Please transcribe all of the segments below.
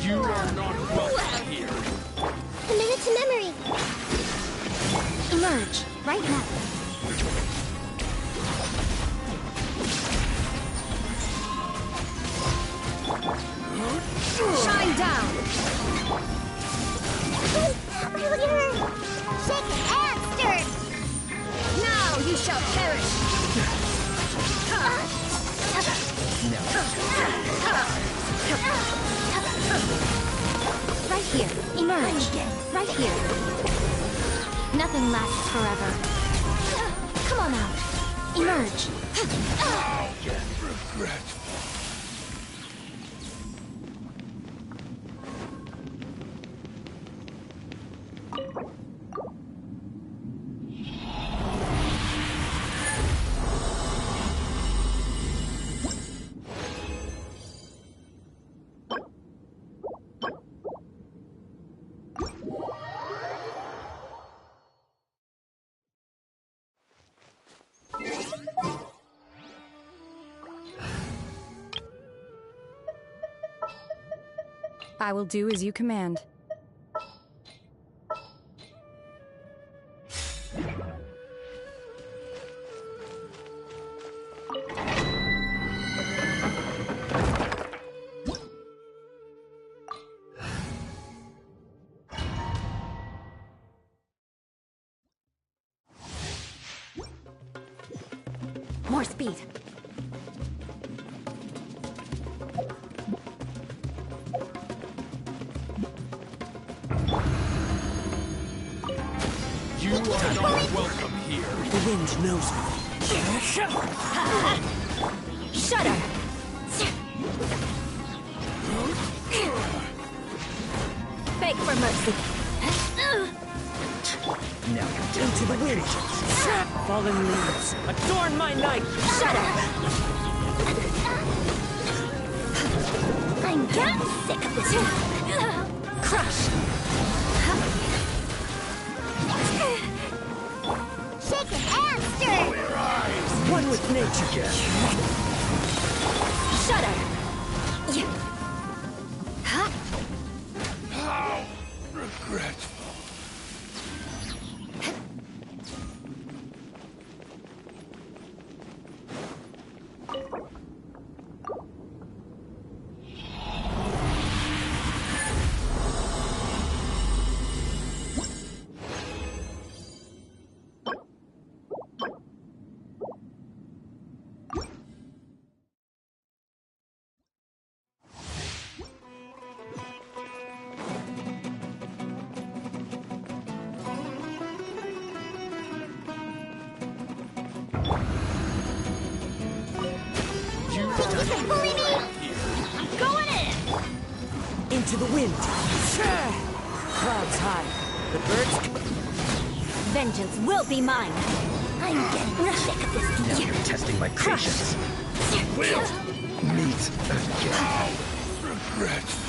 You are not welcome here. Commit it to memory. Emerge right now. Shine down. Look at her. Shake and stir. Now you shall perish. Right here. Emerge. Right here. Nothing lasts forever. Come on out. Emerge. I'll get regret. I will do as you command. More speed. You are not welcome here. The wind knows me. Shudder. Beg for mercy. Now into the wind. Fallen leaves, adorn my night. Shudder. I'm getting sick of this. Crush. Shake it and stir. One with nature. Shudder! Huh? How regretful. You are Bully not me! welcome here. I'm going in! Into the wind. Clouds high. The birds... Vengeance will be mine! I'm getting sick of this Now deal. you're testing my patience. We'll meet again. Regretful.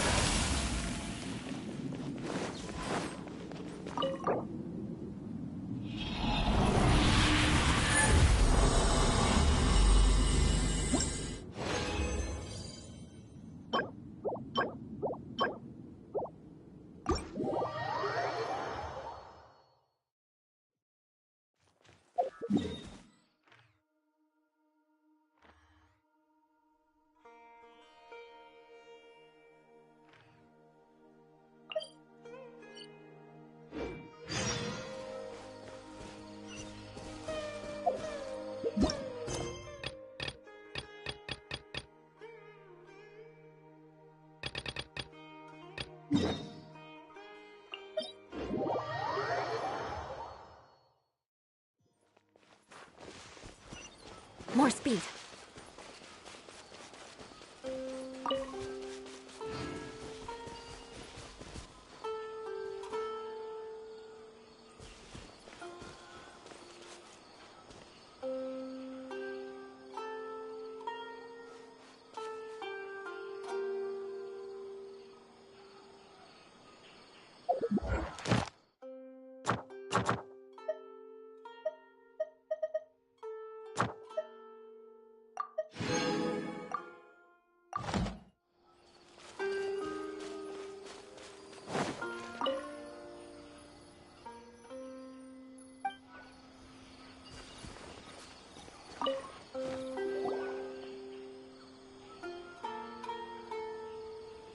More speed.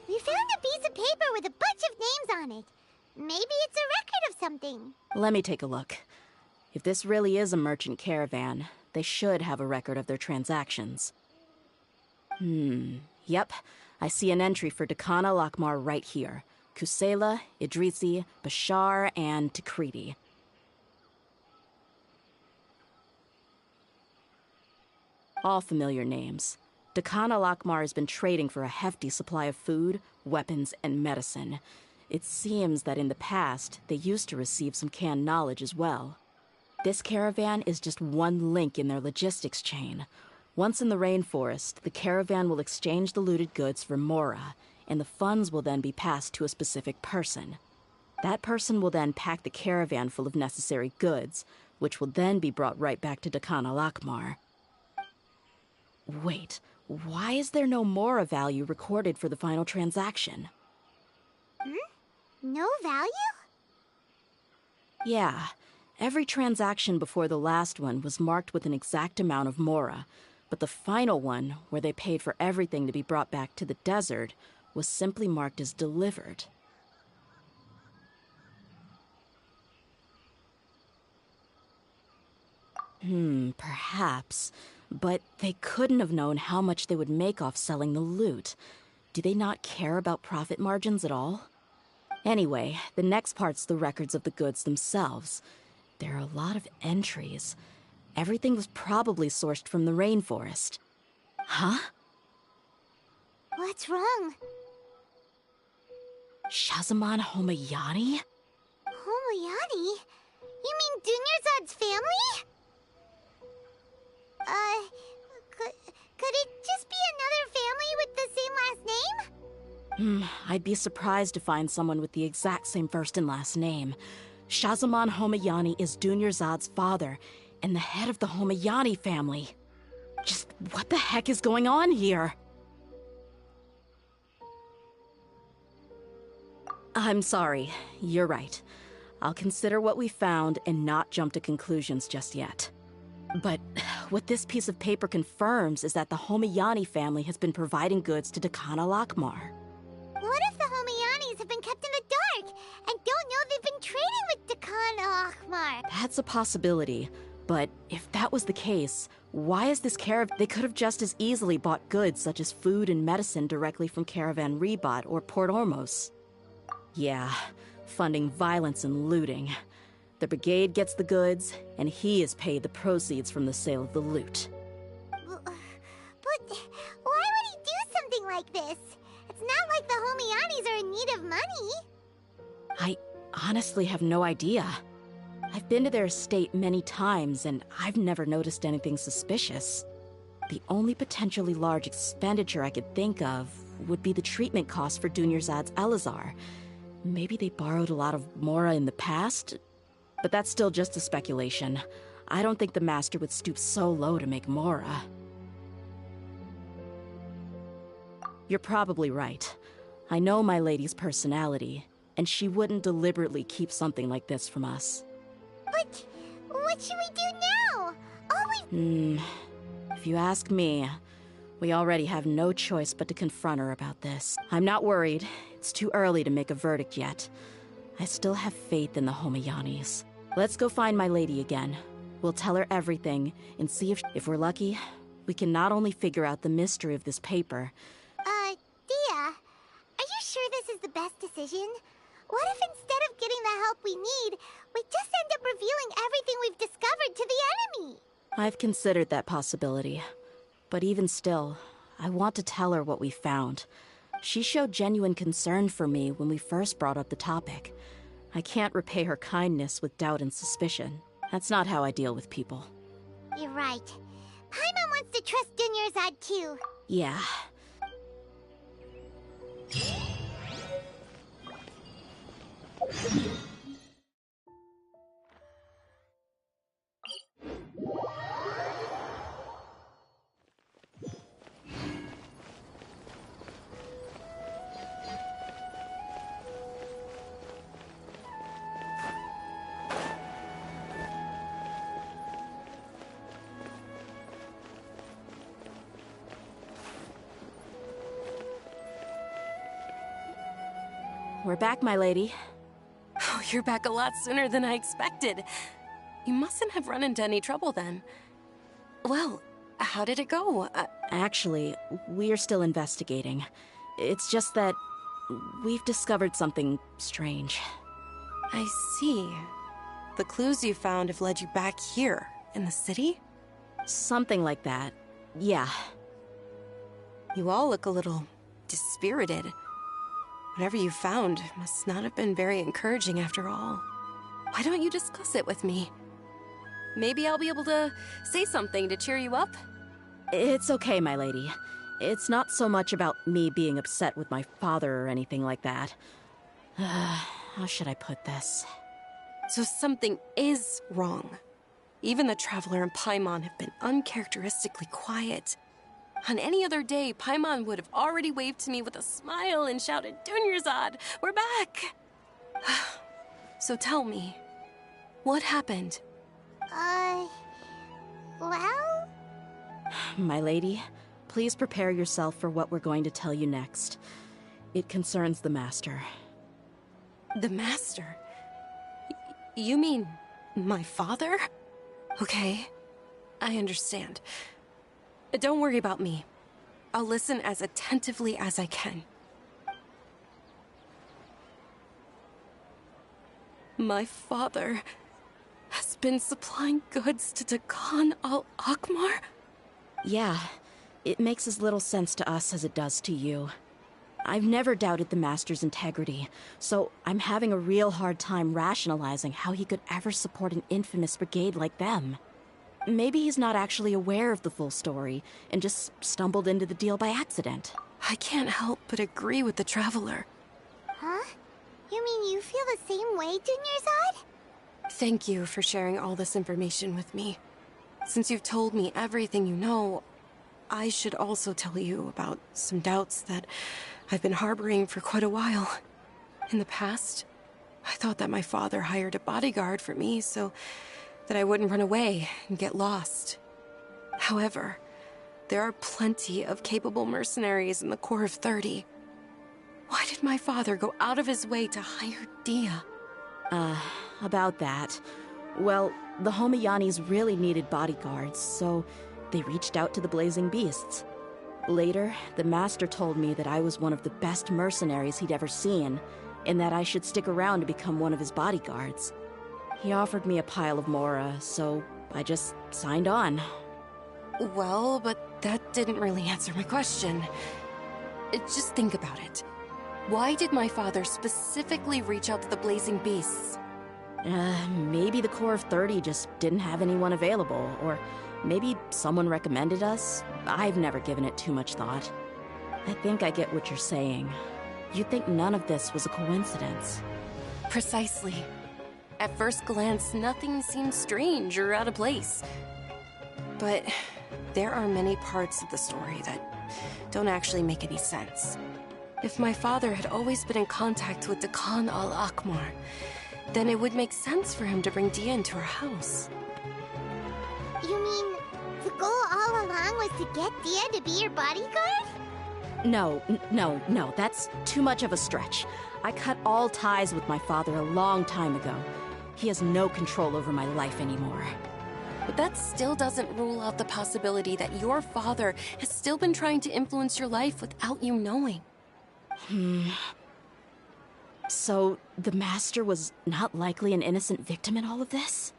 We found a piece of paper with a bunch of names on it. Maybe it's a record of something. Let me take a look. If this really is a merchant caravan, they should have a record of their transactions. Yep. I see an entry for Dakana Lakmar right here. Kusela, Idrisi, Bashar, and Takriti. All familiar names. Dakana Lakmar has been trading for a hefty supply of food, weapons, and medicine. It seems that in the past, they used to receive some canned knowledge as well. This caravan is just one link in their logistics chain. Once in the rainforest, the caravan will exchange the looted goods for Mora, and the funds will then be passed to a specific person. That person will then pack the caravan full of necessary goods, which will then be brought right back to Dakana Lakmar. Wait, why is there no Mora value recorded for the final transaction? No value? Yeah, every transaction before the last one was marked with an exact amount of Mora, but the final one, where they paid for everything to be brought back to the desert, was simply marked as delivered. Perhaps. But they couldn't have known how much they would make off selling the loot. Do they not care about profit margins at all? Anyway, the next part's the records of the goods themselves. There are a lot of entries. Everything was probably sourced from the rainforest. Huh? What's wrong? Shahzaman Homayani? Homayani? You mean Dunyarzad's family? Could it just be another family with the same last name? I'd be surprised to find someone with the exact same first and last name. Shahzaman Homayani is Dunyarzad's father, and the head of the Homayani family. Just what the heck is going on here? I'm sorry. You're right. I'll consider what we found and not jump to conclusions just yet. But what this piece of paper confirms is that the Homayani family has been providing goods to Dakana Lakmar. What if the Homayanis have been kept in the dark and don't know they've been trading with Dakana Akhmar? That's a possibility. But if that was the case, why is this caravan? They could have just as easily bought goods such as food and medicine directly from Caravan Ribat or Port Ormos. Yeah, funding violence and looting. The brigade gets the goods, and he is paid the proceeds from the sale of the loot. But why would he do something like this? It's not like the Homayanis are in need of money. I honestly have no idea. I've been to their estate many times, and I've never noticed anything suspicious. The only potentially large expenditure I could think of would be the treatment costs for Dunyarzad's Elazar. Maybe they borrowed a lot of Mora in the past? But that's still just a speculation. I don't think the Master would stoop so low to make Mora. You're probably right. I know my lady's personality, and she wouldn't deliberately keep something like this from us. But what should we do now? If you ask me, we already have no choice but to confront her about this. I'm not worried. It's too early to make a verdict yet. I still have faith in the Homayanis. Let's go find my lady again. We'll tell her everything and see if we're lucky, we can not only figure out the mystery of this paper. Dia, are you sure this is the best decision? What if instead of getting the help we need, we just end up revealing everything we've discovered to the enemy? I've considered that possibility. But even still, I want to tell her what we found. She showed genuine concern for me when we first brought up the topic. I can't repay her kindness with doubt and suspicion. That's not how I deal with people. You're right. Paimon wants to trust Dunyarzad too. Yeah. We're back, my lady. Oh, you're back a lot sooner than I expected. You mustn't have run into any trouble then. Well, how did it go? Actually, we're still investigating. It's just that we've discovered something strange. I see. The clues you found have led you back here, in the city? Something like that. Yeah. You all look a little dispirited. Whatever you found must not have been very encouraging after all. Why don't you discuss it with me? Maybe I'll be able to say something to cheer you up? It's okay, my lady. It's not so much about me being upset with my father or anything like that. How should I put this? So something is wrong. Even the Traveler and Paimon have been uncharacteristically quiet. On any other day, Paimon would have already waved to me with a smile and shouted, "Dunyarzad, we're back!" So tell me, what happened? Well? My lady, please prepare yourself for what we're going to tell you next. It concerns the Master. The Master? You mean my father? Okay, I understand. Don't worry about me. I'll listen as attentively as I can. My father has been supplying goods to Dakan al-Akhmar? Yeah, it makes as little sense to us as it does to you. I've never doubted the Master's integrity, so I'm having a real hard time rationalizing how he could ever support an infamous brigade like them. Maybe he's not actually aware of the full story and just stumbled into the deal by accident. I can't help but agree with the Traveler. Huh? You mean you feel the same way, Dunyarzad? Thank you for sharing all this information with me. Since you've told me everything you know, I should also tell you about some doubts that I've been harboring for quite a while. In the past, I thought that my father hired a bodyguard for me so that I wouldn't run away and get lost. However, there are plenty of capable mercenaries in the Corps of 30. Why did my father go out of his way to hire Dia? About that. Well, the Homayanis really needed bodyguards, so they reached out to the Blazing Beasts. Later, the Master told me that I was one of the best mercenaries he'd ever seen, and that I should stick around to become one of his bodyguards. He offered me a pile of Mora, so I just signed on. Well, but that didn't really answer my question. Just think about it. Why did my father specifically reach out to the Blazing Beasts? Maybe the Corps of 30 just didn't have anyone available, or maybe someone recommended us. I've never given it too much thought. I think I get what you're saying. You'd think none of this was a coincidence. Precisely. At first glance, nothing seems strange or out of place. But there are many parts of the story that don't actually make any sense. If my father had always been in contact with Dakan al-Akmar, then it would make sense for him to bring Dia into our house. You mean the goal all along was to get Dia to be your bodyguard? No, that's too much of a stretch. I cut all ties with my father a long time ago. He has no control over my life anymore. But that still doesn't rule out the possibility that your father has still been trying to influence your life without you knowing. So, the Master was not likely an innocent victim in all of this?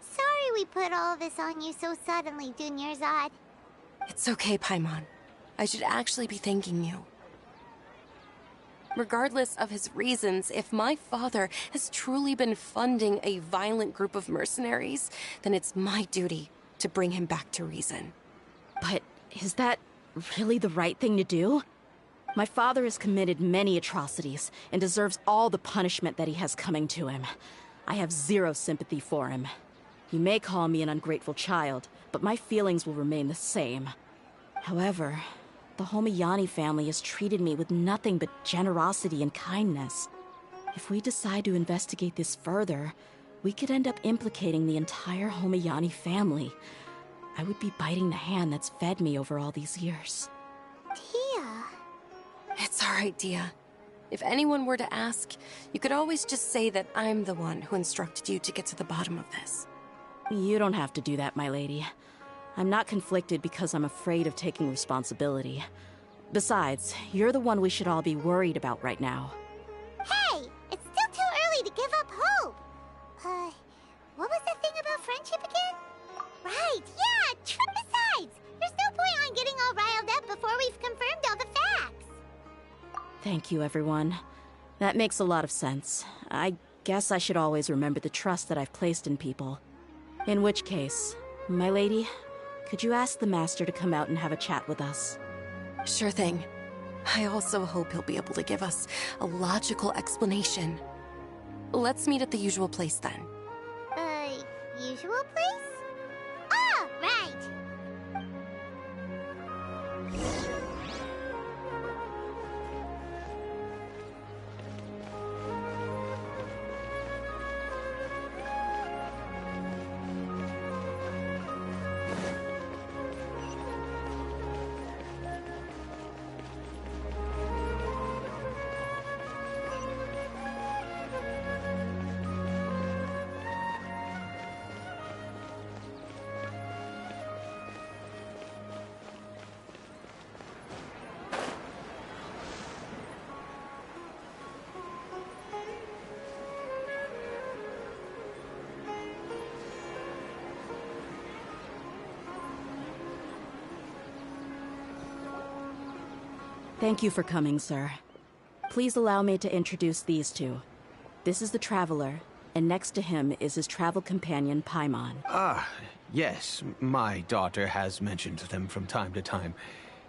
Sorry we put all this on you so suddenly, Dunyarzad. It's okay, Paimon. I should actually be thanking you. Regardless of his reasons, if my father has truly been funding a violent group of mercenaries, then it's my duty to bring him back to reason. But is that really the right thing to do? My father has committed many atrocities and deserves all the punishment that he has coming to him. I have zero sympathy for him. You may call me an ungrateful child, but my feelings will remain the same. However, the Homayani family has treated me with nothing but generosity and kindness. If we decide to investigate this further, we could end up implicating the entire Homayani family. I would be biting the hand that's fed me over all these years. Dia. It's all right, Dia. If anyone were to ask, you could always just say that I'm the one who instructed you to get to the bottom of this. You don't have to do that, my lady. I'm not conflicted because I'm afraid of taking responsibility. Besides, you're the one we should all be worried about right now. Hey, it's still too early to give up hope. What was that thing about friendship again? Right, yeah, besides, there's no point on getting all riled up before we've confirmed all the facts. Thank you, everyone. That makes a lot of sense. I guess I should always remember the trust that I've placed in people. In which case, my lady, could you ask the Master to come out and have a chat with us? Sure thing. I also hope he'll be able to give us a logical explanation. Let's meet at the usual place then. Usual place? Oh, right. Thank you for coming, sir. Please allow me to introduce these two. This is the Traveler, and next to him is his travel companion, Paimon. Ah, yes. My daughter has mentioned them from time to time.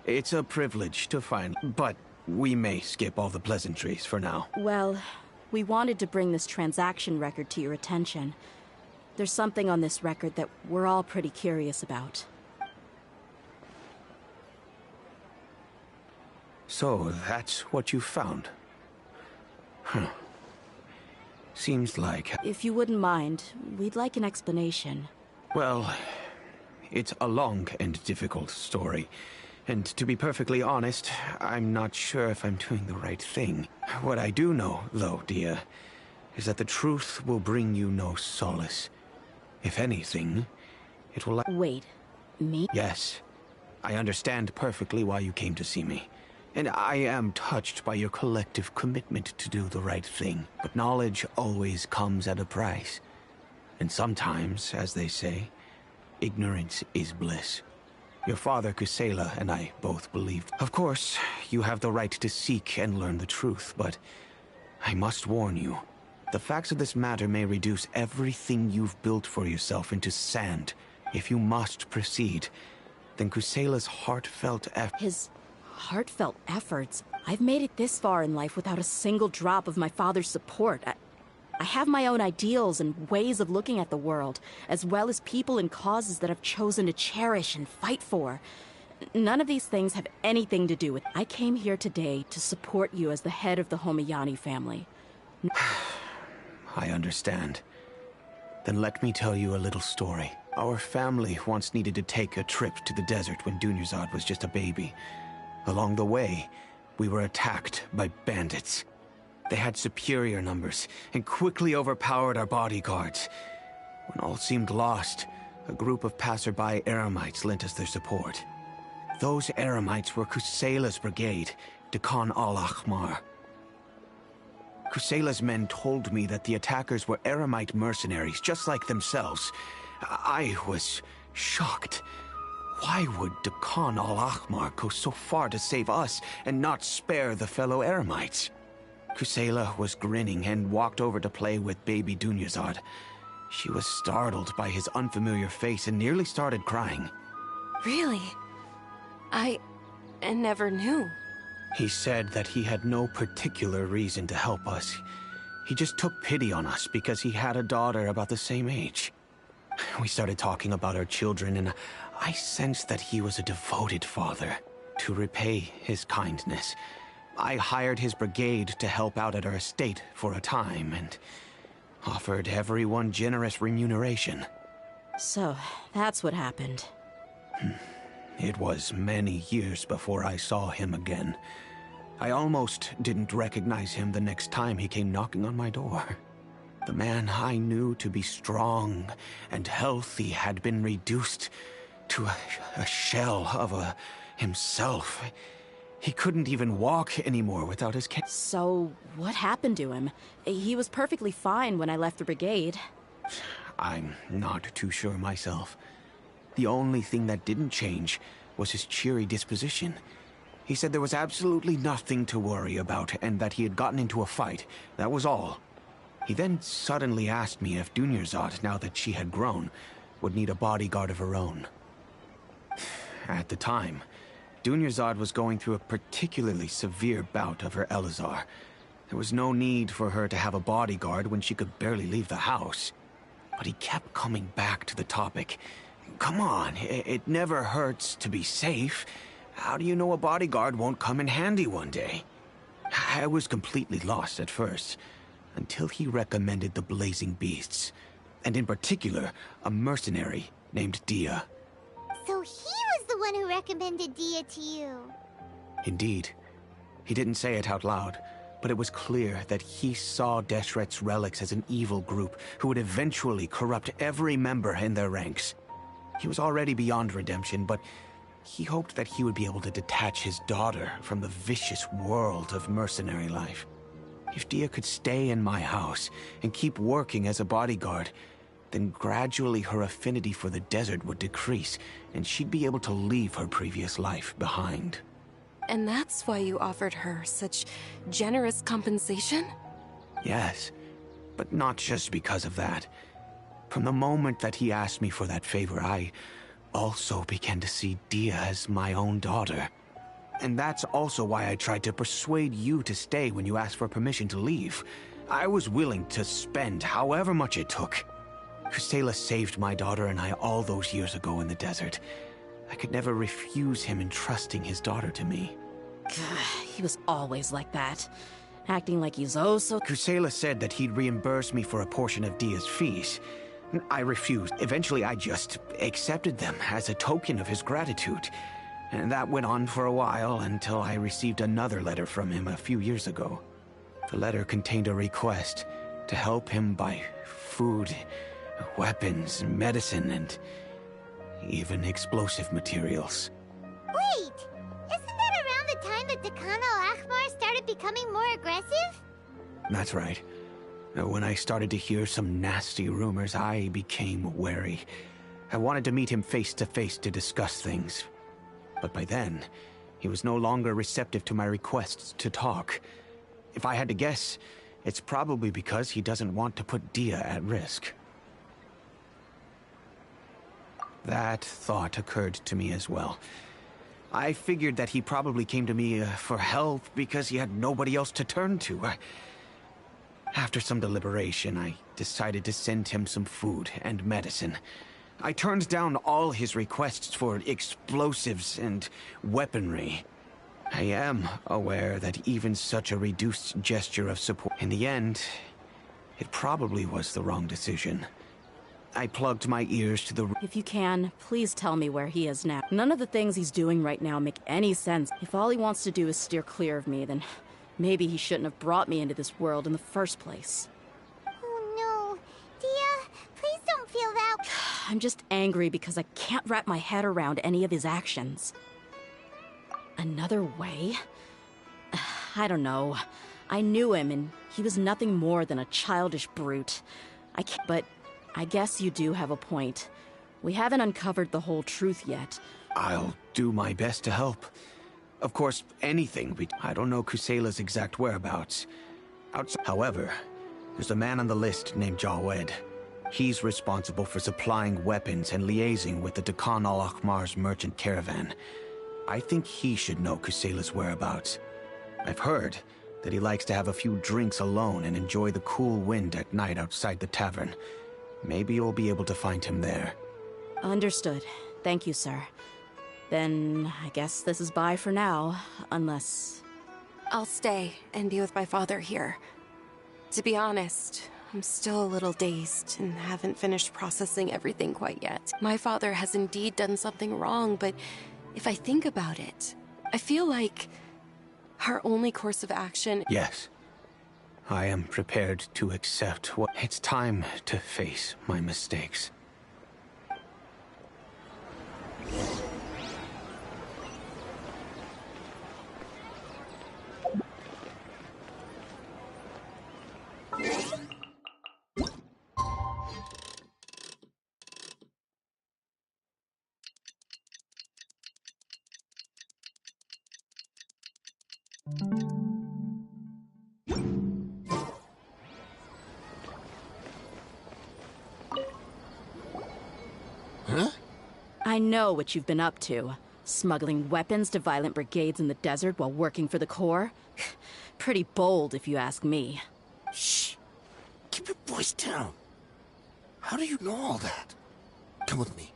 It's a privilege to find, but we may skip all the pleasantries for now. Well, we wanted to bring this transaction record to your attention. There's something on this record that we're all pretty curious about. So, that's what you found? Huh. Seems like... If you wouldn't mind, we'd like an explanation. Well, it's a long and difficult story. And to be perfectly honest, I'm not sure if I'm doing the right thing. What I do know, though, Dia, is that the truth will bring you no solace. If anything, it will... Wait, me? Yes. I understand perfectly why you came to see me. And I am touched by your collective commitment to do the right thing. But knowledge always comes at a price. And sometimes, as they say, ignorance is bliss. Your father, Kusela, and I both believed. Of course, you have the right to seek and learn the truth, but I must warn you. The facts of this matter may reduce everything you've built for yourself into sand. If you must proceed, then Kusela's heartfelt effort... His heartfelt efforts? I've made it this far in life without a single drop of my father's support. I have my own ideals and ways of looking at the world, as well as people and causes that I've chosen to cherish and fight for. None of these things have anything to do with... I came here today to support you as the head of the Homayani family. I understand. Then let me tell you a little story. Our family once needed to take a trip to the desert when Dunyarzad was just a baby. Along the way, we were attacked by bandits. They had superior numbers and quickly overpowered our bodyguards. When all seemed lost, a group of passerby Eremites lent us their support. Those Eremites were Kusela's brigade, Dakan al-Ahmar. Kusela's men told me that the attackers were Eremite mercenaries, just like themselves. I was shocked. Why would Dakan al-Ahmar go so far to save us and not spare the fellow Eremites? Kusela was grinning and walked over to play with baby Dunyarzad. She was startled by his unfamiliar face and nearly started crying. Really? I never knew. He said that he had no particular reason to help us. He just took pity on us because he had a daughter about the same age. We started talking about our children, and I sensed that he was a devoted father. To repay his kindness, I hired his brigade to help out at our estate for a time, and offered everyone generous remuneration. So, that's what happened. It was many years before I saw him again. I almost didn't recognize him the next time he came knocking on my door. The man I knew to be strong and healthy had been reduced to a shell of himself. He couldn't even walk anymore without his cane. So, what happened to him? He was perfectly fine when I left the brigade. I'm not too sure myself. The only thing that didn't change was his cheery disposition. He said there was absolutely nothing to worry about and that he had gotten into a fight. That was all. He then suddenly asked me if Dunyarzad, now that she had grown, would need a bodyguard of her own. At the time, Dunyarzad was going through a particularly severe bout of her Elazar. There was no need for her to have a bodyguard when she could barely leave the house. But he kept coming back to the topic. Come on, it never hurts to be safe. How do you know a bodyguard won't come in handy one day? I was completely lost at first, until he recommended the Blazing Beasts, and in particular, a mercenary named Dia. So he was the one who recommended Dia to you. Indeed. He didn't say it out loud, but it was clear that he saw Deshret's relics as an evil group who would eventually corrupt every member in their ranks. He was already beyond redemption, but he hoped that he would be able to detach his daughter from the vicious world of mercenary life. If Dia could stay in my house and keep working as a bodyguard, then gradually her affinity for the desert would decrease, and she'd be able to leave her previous life behind. And that's why you offered her such generous compensation? Yes, but not just because of that. From the moment that he asked me for that favor, I also began to see Dia as my own daughter. And that's also why I tried to persuade you to stay when you asked for permission to leave. I was willing to spend however much it took. Kusela saved my daughter and I all those years ago in the desert. I could never refuse him entrusting his daughter to me. He was always like that. Acting like he's oh so... Kusela said that he'd reimburse me for a portion of Dia's fees. I refused. Eventually, I just accepted them as a token of his gratitude. And that went on for a while until I received another letter from him a few years ago. The letter contained a request to help him buy food, weapons, medicine, and even explosive materials. Wait! Isn't that around the time that Dakana Al-Akhmar started becoming more aggressive? That's right. When I started to hear some nasty rumors, I became wary. I wanted to meet him face to face to discuss things. But by then, he was no longer receptive to my requests to talk. If I had to guess, it's probably because he doesn't want to put Dia at risk. That thought occurred to me as well. I figured that he probably came to me for help because he had nobody else to turn to. After some deliberation, I decided to send him some food and medicine. I turned down all his requests for explosives and weaponry. I am aware that even such a reduced gesture of support... In the end, it probably was the wrong decision. I plugged my ears to the... If you can, please tell me where he is now. None of the things he's doing right now make any sense. If all he wants to do is steer clear of me, then maybe he shouldn't have brought me into this world in the first place. Oh no. Dia, please don't feel that... I'm just angry because I can't wrap my head around any of his actions. Another way? I don't know. I knew him, and he was nothing more than a childish brute. But I guess you do have a point. We haven't uncovered the whole truth yet. I'll do my best to help. Of course, anything. I don't know Kusela's exact whereabouts. However, there's a man on the list named Jawed. He's responsible for supplying weapons and liaising with the Dakan Al-Akhmar's merchant caravan. I think he should know Kusela's whereabouts. I've heard that he likes to have a few drinks alone and enjoy the cool wind at night outside the tavern. Maybe you'll be able to find him there. Understood. Thank you, sir. Then I guess this is bye for now, unless... I'll stay and be with my father here. To be honest, I'm still a little dazed and haven't finished processing everything quite yet. My father has indeed done something wrong, but if I think about it, I feel like our only course of action... Yes. I am prepared to accept what... It's time to face my mistakes. Huh? I know what you've been up to. Smuggling weapons to violent brigades in the desert while working for the Corps? Pretty bold, if you ask me. Shh. Keep your voice down. How do you know all that? Come with me.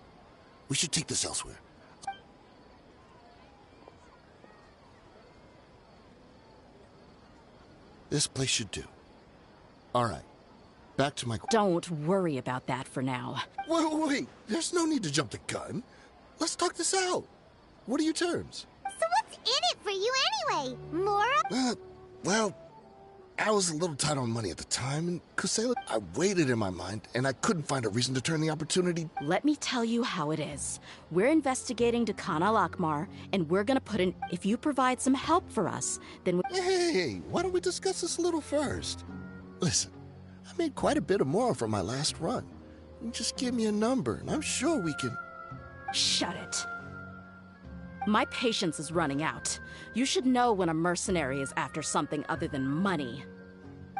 We should take this elsewhere. This place should do. All right. Back to my... Don't worry about that for now. Wait. There's no need to jump the gun. Let's talk this out. What are your terms? So what's in it for you anyway? Mora? Well, I was a little tight on money at the time, and Kusela, I waited in my mind, and I couldn't find a reason to turn the opportunity... Let me tell you how it is. We're investigating Dakan Al-Akhmar, and we're gonna put in... If you provide some help for us, then... Hey, why don't we discuss this a little first? Listen, I made quite a bit of more from my last run. You just give me a number, and I'm sure we can... Shut it. My patience is running out. You should know when a mercenary is after something other than money.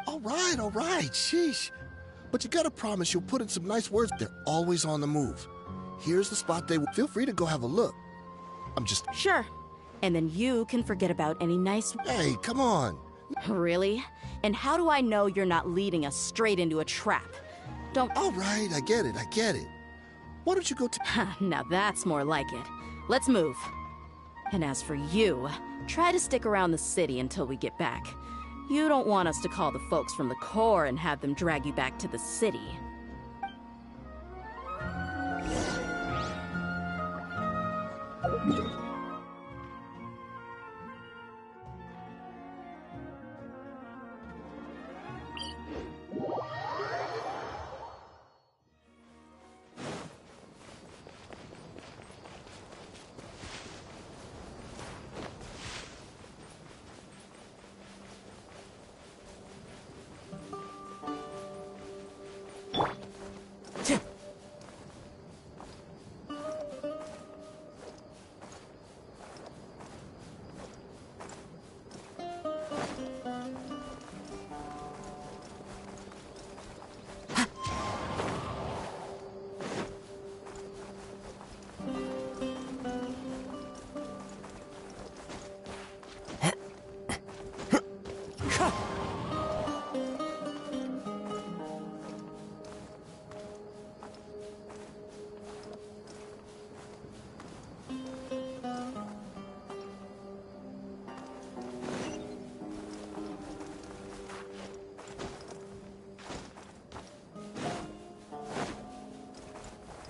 All right, sheesh. But you gotta promise you'll put in some nice words. They're always on the move. Here's the spot they... Feel free to go have a look. I'm just... Sure. And then you can forget about any nice... Hey, come on. Really? And how do I know you're not leading us straight into a trap? Don't... All right, I get it. Why don't you go to... Now that's more like it. Let's move. And as for you, Try to stick around the city until we get back. You don't want us to call the folks from the Corps and have them drag you back to the city.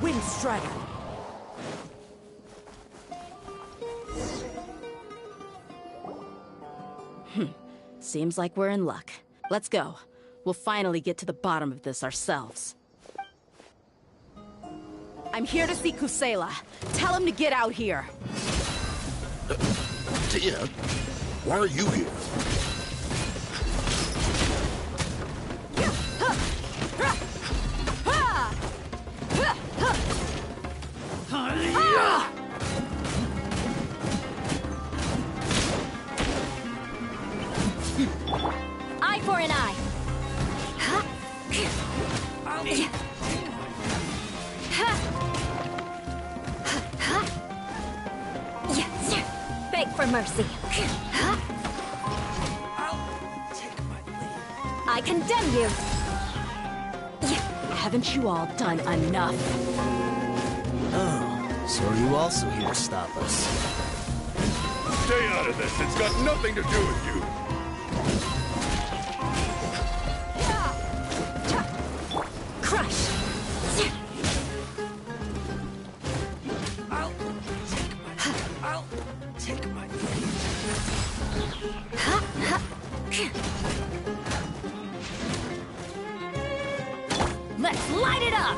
Windstrider. Seems like we're in luck. Let's go. We'll finally get to the bottom of this ourselves. I'm here to see Kusela. Tell him to get out here. Tia, why are you here? Eye for an eye. Beg for mercy. I condemn you. Haven't you all done enough? Oh, so are you also here to stop us? Stay out of this. It's got nothing to do with you. Crush. I'll take my leave. Let's light it up.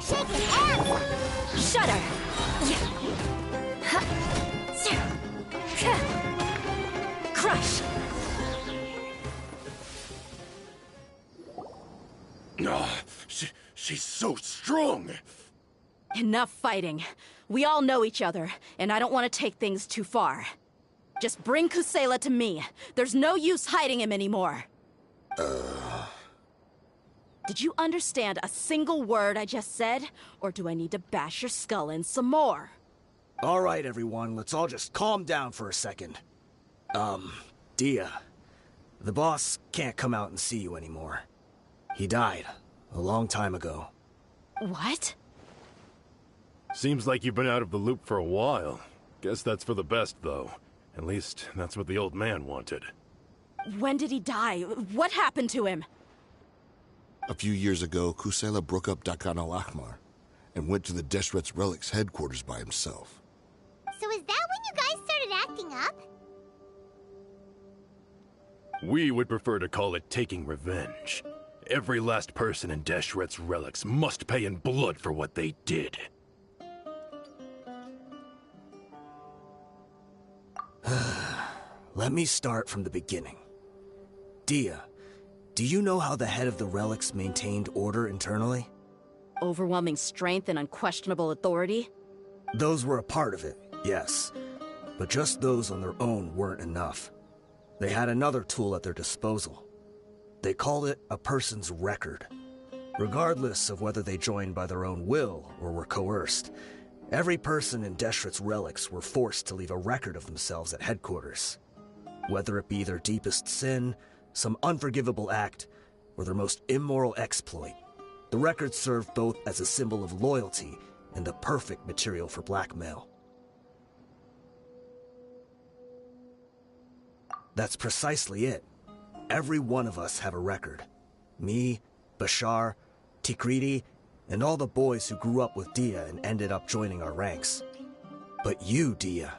Shake his ass. Shudder. Crush. Oh, she's so strong. Enough fighting. We all know each other, and I don't want to take things too far. Just bring Kusela to me. There's no use hiding him anymore. Did you understand a single word I just said? Or do I need to bash your skull in some more? All right, everyone, let's all just calm down for a second. Dia, the boss can't come out and see you anymore. He died a long time ago. What? Seems like you've been out of the loop for a while. Guess that's for the best, though. At least, that's what the old man wanted. When did he die? What happened to him? A few years ago, Kusela broke up Dakan al-Ahmar and went to the Deshret's Relics headquarters by himself. So is that when you guys started acting up? We would prefer to call it taking revenge. Every last person in Deshret's Relics must pay in blood for what they did. Let me start from the beginning. Dia, do you know how the head of the Relics maintained order internally? Overwhelming strength and unquestionable authority? Those were a part of it, yes. But just those on their own weren't enough. They had another tool at their disposal. They called it a person's record. Regardless of whether they joined by their own will or were coerced, every person in Deshret's Relics were forced to leave a record of themselves at headquarters. Whether it be their deepest sin, some unforgivable act, or their most immoral exploit, the record served both as a symbol of loyalty and the perfect material for blackmail. That's precisely it. Every one of us have a record. Me, Bashar, Tikriti, and all the boys who grew up with Dia and ended up joining our ranks. But you, Dia,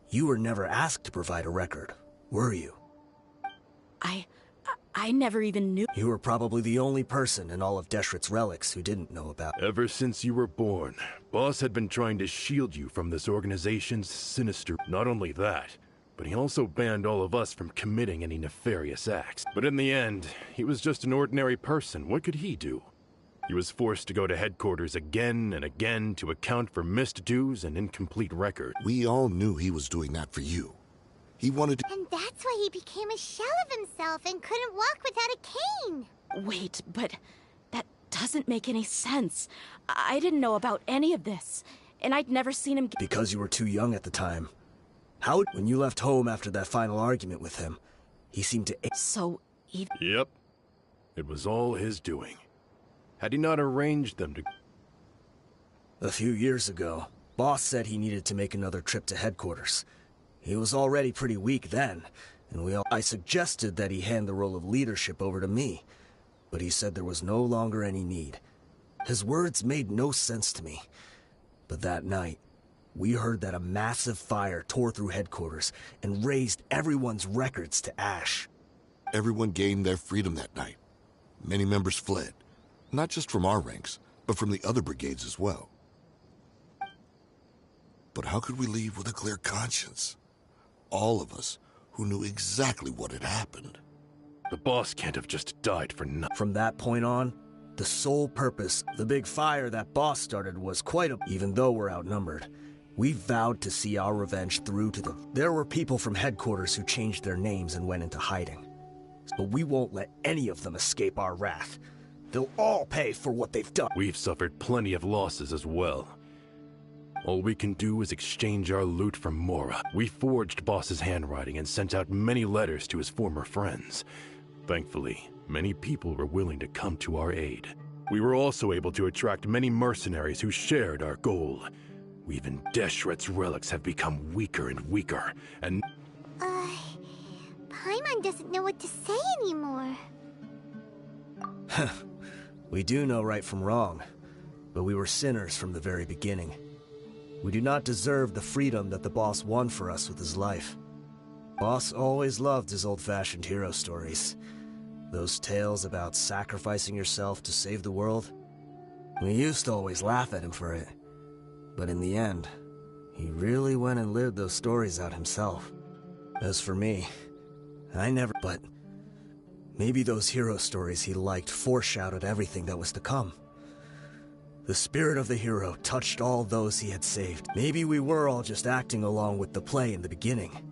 you were never asked to provide a record, were you? I never even knew. You were probably the only person in all of Deshret's relics who didn't know about. Ever since you were born, Boss had been trying to shield you from this organization's sinister... Not only that, but he also banned all of us from committing any nefarious acts. But in the end, he was just an ordinary person. What could he do? He was forced to go to headquarters again and again to account for missed dues and incomplete records. We all knew he was doing that for you. He wanted to... And that's why he became a shell of himself and couldn't walk without a cane. Wait, but that doesn't make any sense. I didn't know about any of this, and I'd never seen him... Because you were too young at the time. When you left home after that final argument with him, he seemed to... So, Yep. It was all his doing. Had he not arranged them to... A few years ago, Boss said he needed to make another trip to headquarters. He was already pretty weak then, and I suggested that he hand the role of leadership over to me, but he said there was no longer any need. His words made no sense to me. But that night, we heard that a massive fire tore through headquarters and razed everyone's records to ash. Everyone gained their freedom that night. Many members fled, not just from our ranks, but from the other brigades as well. But how could we leave with a clear conscience? All of us who knew exactly what had happened. The boss can't have just died for nothing. From that point on, the sole purpose, the big fire that Boss started was even though we're outnumbered. We vowed to see our revenge through to the... There were people from headquarters who changed their names and went into hiding. But we won't let any of them escape our wrath. They'll all pay for what they've done. We've suffered plenty of losses as well. All we can do is exchange our loot from Mora. We forged Boss's handwriting and sent out many letters to his former friends. Thankfully, many people were willing to come to our aid. We were also able to attract many mercenaries who shared our goal. Even Deshret's relics have become weaker and weaker, and... Paimon doesn't know what to say anymore. We do know right from wrong, but we were sinners from the very beginning. We do not deserve the freedom that the boss won for us with his life. Boss always loved his old-fashioned hero stories. Those tales about sacrificing yourself to save the world. We used to always laugh at him for it. But in the end, he really went and lived those stories out himself. As for me, I never... But maybe those hero stories he liked foreshadowed everything that was to come. The spirit of the hero touched all those he had saved. Maybe we were all just acting along with the play in the beginning.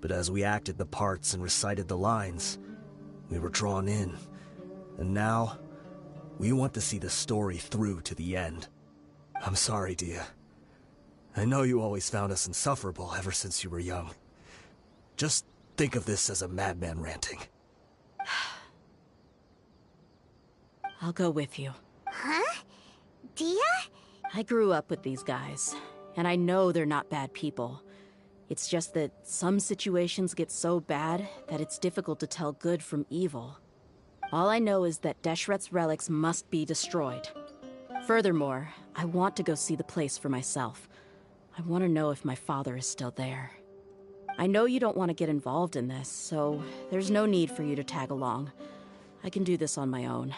But as we acted the parts and recited the lines, we were drawn in. And now, we want to see the story through to the end. I'm sorry, Dia. I know you always found us insufferable ever since you were young. Just think of this as a madman ranting. I'll go with you. Huh? Dia? I grew up with these guys, and I know they're not bad people. It's just that some situations get so bad that it's difficult to tell good from evil. All I know is that Deshret's relics must be destroyed. Furthermore, I want to go see the place for myself. I want to know if my father is still there. I know you don't want to get involved in this, so there's no need for you to tag along. I can do this on my own.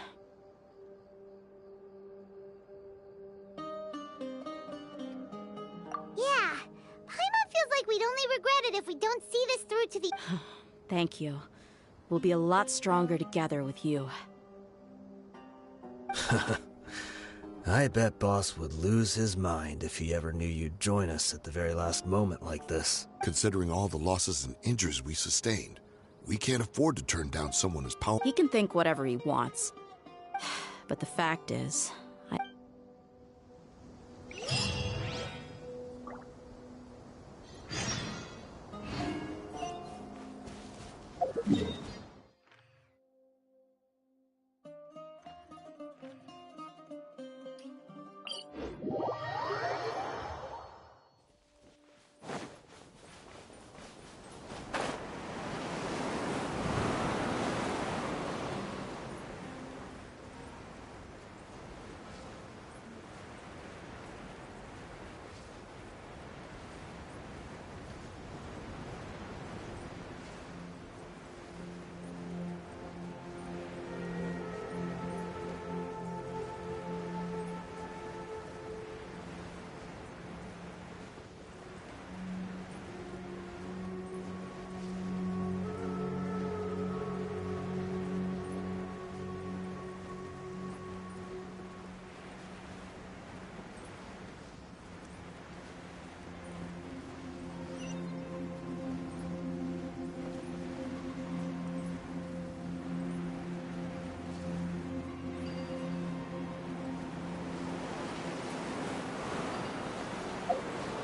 Yeah, Paimon feels like we'd only regret it if we don't see this through to the... Thank you. We'll be a lot stronger together with you. I bet Boss would lose his mind if he ever knew you'd join us at the very last moment like this. Considering all the losses and injuries we sustained, we can't afford to turn down someone as powerful. He can think whatever he wants. But the fact is,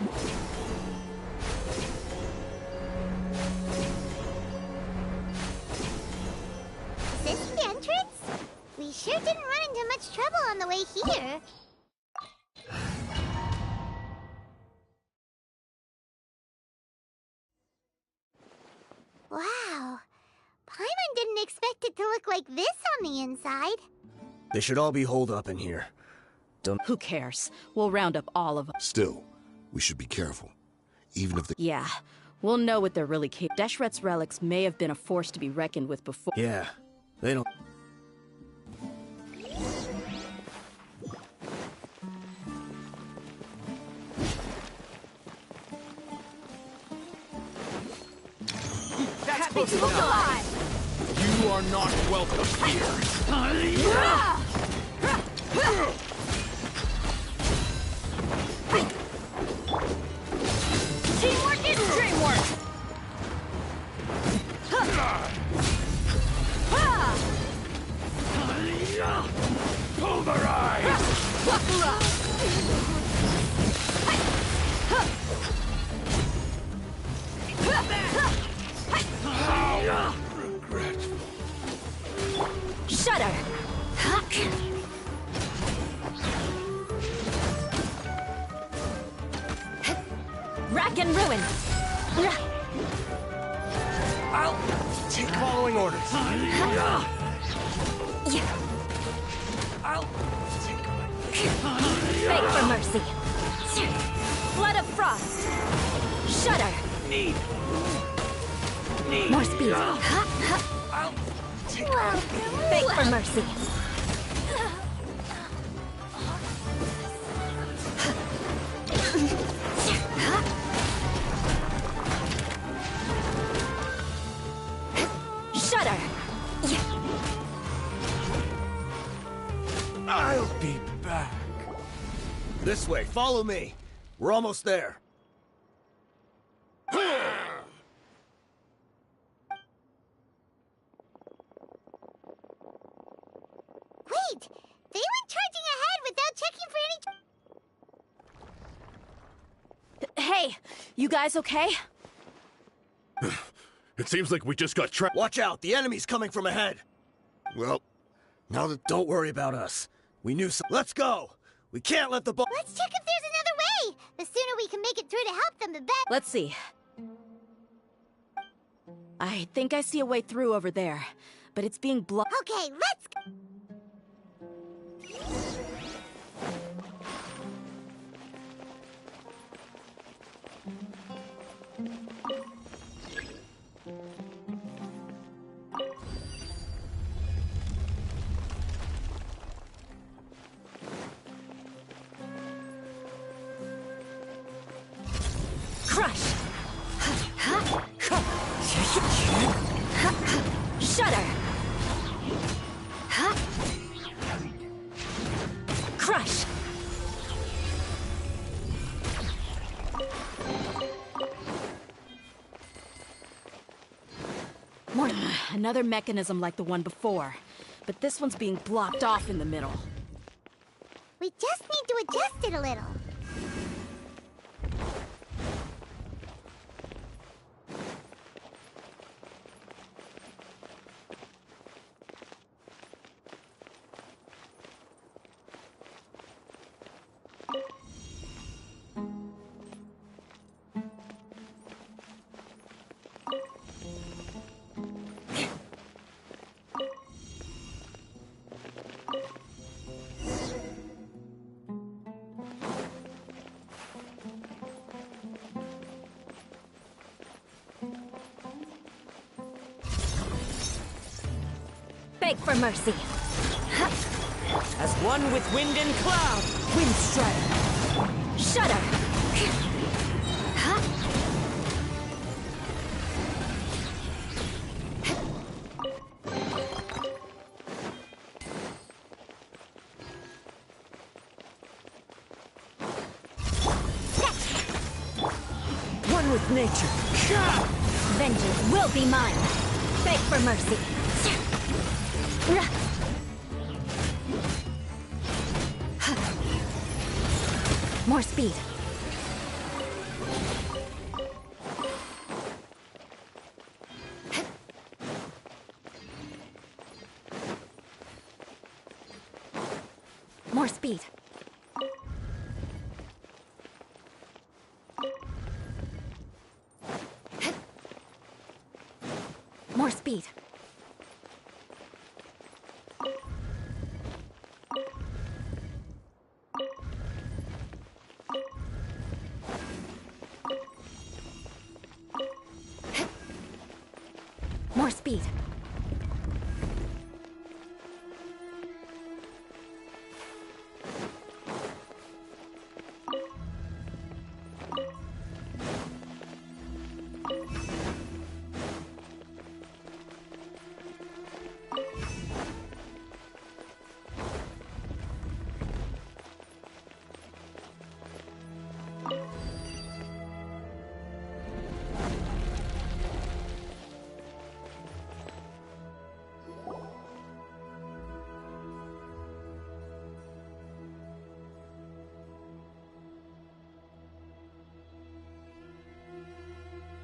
Is this the entrance? We sure didn't run into much trouble on the way here. Wow. Paimon didn't expect it to look like this on the inside. They should all be holed up in here. Who cares? We'll round up all of them. Still, we should be careful. Even if the... Yeah, we'll know what they're really capable. Deshret's relics may have been a force to be reckoned with before. Yeah, they don't... Happy to look alive! You are not welcome here. Teamwork is dreamwork! Pulverize! How regretful. Shudder! Rack and ruin! I'll take following orders. I'll Beg for mercy! Blood of frost! Shudder! Need. More speed! I'll take Beg for mercy! Shudder! I'll be back. This way, follow me. We're almost there. Wait! They went charging ahead without checking for any... Hey, you guys okay? It seems like we just got trapped. Watch out, the enemy's coming from ahead. Well, now that... Don't worry about us. We knew some... Let's go! We can't let the ball... Let's check if there's another way! The sooner we can make it through to help them, the better. Let's see. I think I see a way through over there, but it's being blocked. Okay, let's go! Crush! Shudder! Crush! More. Another mechanism like the one before, but this one's being blocked off in the middle. We just need to adjust it a little. Beg for mercy! As one with wind and cloud! Wind strike! Shudder! One with nature! Vengeance will be mine! Beg for mercy! More speed! More speed. More speed. More speed.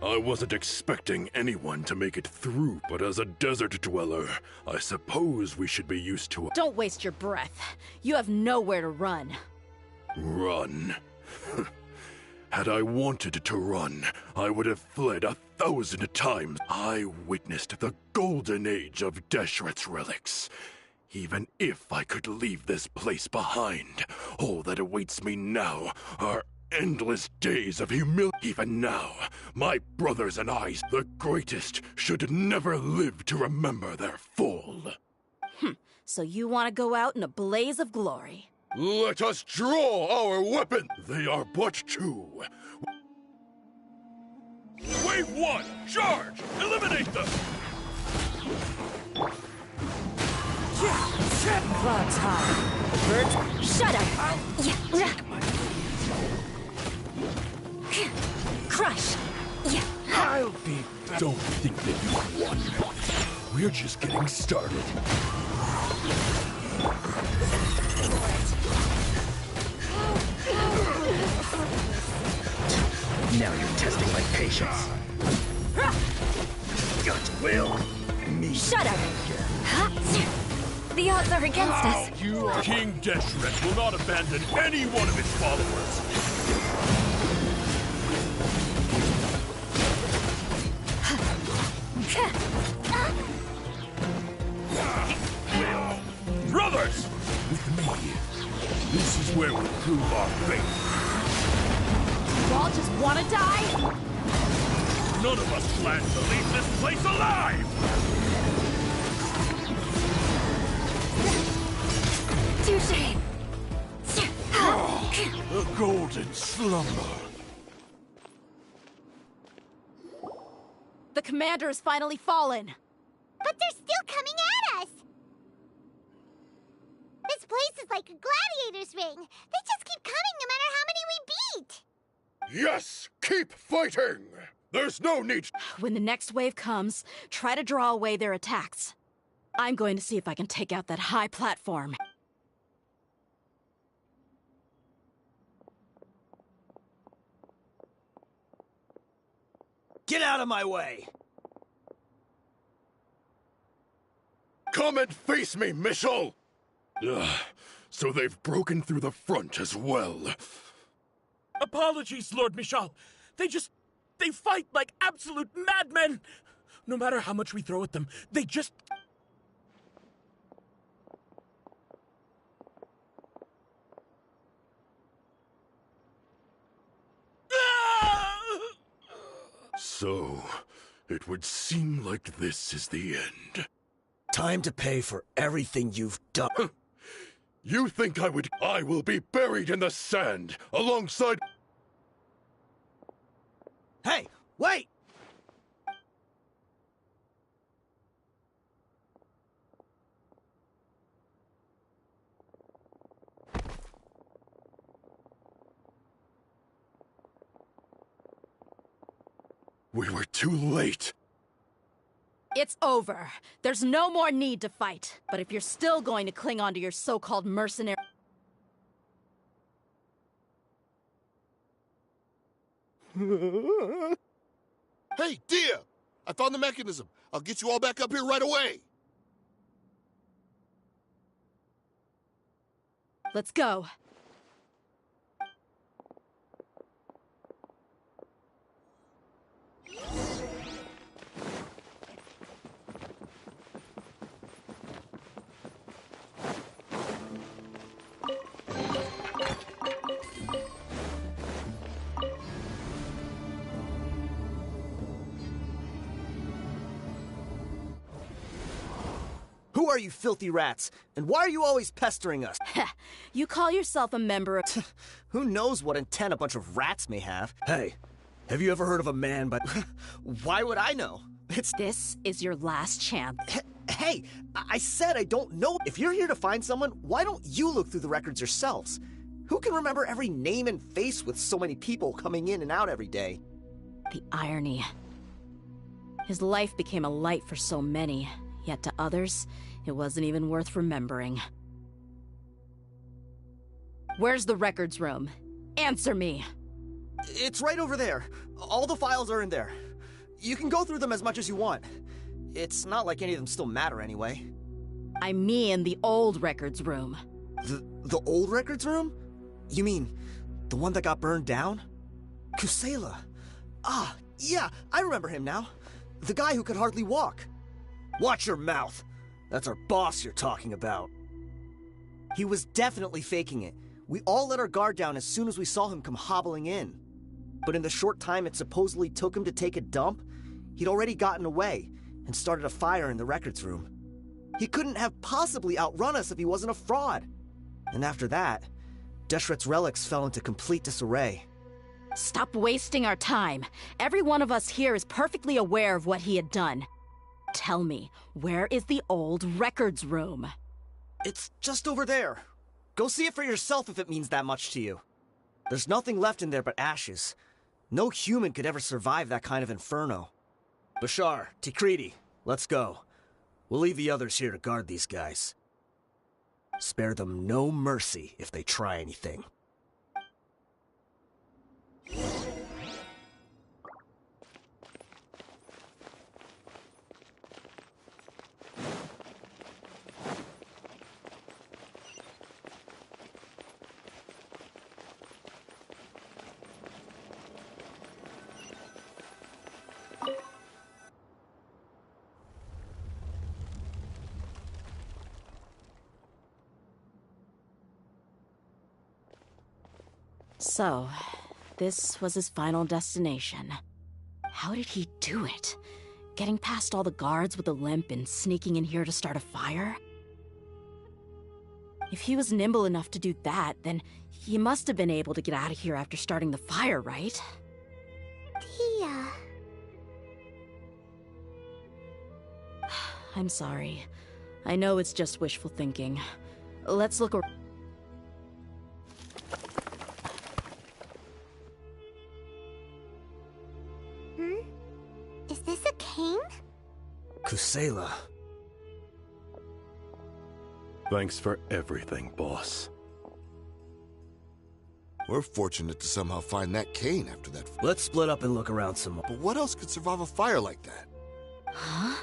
I wasn't expecting anyone to make it through, but as a desert dweller, I suppose we should be used to Don't waste your breath. You have nowhere to run. run. Had I wanted to run, I would have fled 1,000 times. I witnessed the golden age of Deshret's relics. Even if I could leave this place behind, all that awaits me now are endless days of humility. Even now, my brothers and I, the greatest, should never live to remember their fall. So you want to go out in a blaze of glory. Let us draw our weapon! They are but two. Wave 1, charge! Eliminate them! Clouds high. Bert, Shut up! Crush! I'll be... Don't think that you won. We're just getting started. Now you're testing my patience. Gut will. Me. Shut up! The odds are against us. King Deshret will not abandon any one of his followers. Brothers! With me, this is where we prove our faith. You all just want to die? None of us plan to leave this place alive! Touché! A golden slumber. The commander has finally fallen. But they're still coming at us! This place is like a gladiator's ring. They just keep coming no matter how many we beat! Yes! Keep fighting! There's no need... When the next wave comes, try to draw away their attacks. I'm going to see if I can take out that high platform. Get out of my way! Come and face me, Michel! So they've broken through the front as well. Apologies, Lord Michal. They fight like absolute madmen! No matter how much we throw at them, they just... So, it would seem like this is the end. Time to pay for everything you've done. You think I would... I will be buried in the sand, alongside... Hey, wait! We were too late. It's over. There's no more need to fight. But if you're still going to cling on to your so-called mercenary... Hey, Dia! I found the mechanism. I'll get you all back up here right away. let's go. Who are you filthy rats? And why are you always pestering us? You call yourself a member of... Who knows what intent a bunch of rats may have? Hey, have you ever heard of a man by... Why would I know? This is your last chance. Hey, I said I don't know. If you're here to find someone, why don't you look through the records yourselves? Who can remember every name and face with so many people coming in and out every day? The irony. His life became a light for so many, yet to others, it wasn't even worth remembering. Where's the records room? Answer me! It's right over there. All the files are in there. You can go through them as much as you want. It's not like any of them still matter anyway. I mean the old records room. The old records room? You mean the one that got burned down? Kusela. Ah, yeah, I remember him now. The guy who could hardly walk. Watch your mouth. That's our boss you're talking about. He was definitely faking it. We all let our guard down as soon as we saw him come hobbling in. But in the short time it supposedly took him to take a dump, he'd already gotten away and started a fire in the records room. He couldn't have possibly outrun us if he wasn't a fraud. And after that, Deshret's relics fell into complete disarray. Stop wasting our time. Every one of us here is perfectly aware of what he had done. Tell me, where is the old records room? It's just over there. Go see it for yourself if it means that much to you. There's nothing left in there but ashes. No human could ever survive that kind of inferno. Bashar, Tikriti, let's go. We'll leave the others here to guard these guys. Spare them no mercy if they try anything. So, this was his final destination. How did he do it? Getting past all the guards with a limp and sneaking in here to start a fire? If he was nimble enough to do that, then he must have been able to get out of here after starting the fire, right? Tia... I'm sorry. I know it's just wishful thinking. Let's look around. Is this a cane? Kusela. Thanks for everything, boss. We're fortunate to somehow find that cane after that. Let's split up and look around some more. But what else could survive a fire like that? Huh?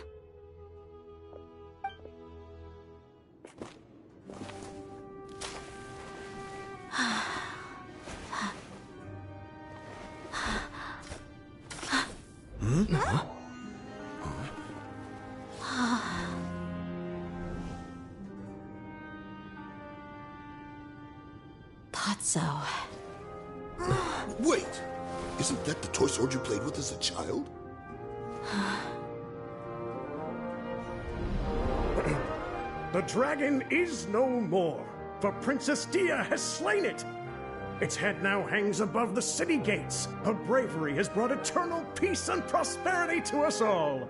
Huh? Thought so. Wait! Isn't that the toy sword you played with as a child? The dragon is no more, for Princess Dia has slain it. Its head now hangs above the city gates. Her bravery has brought eternal peace and prosperity to us all.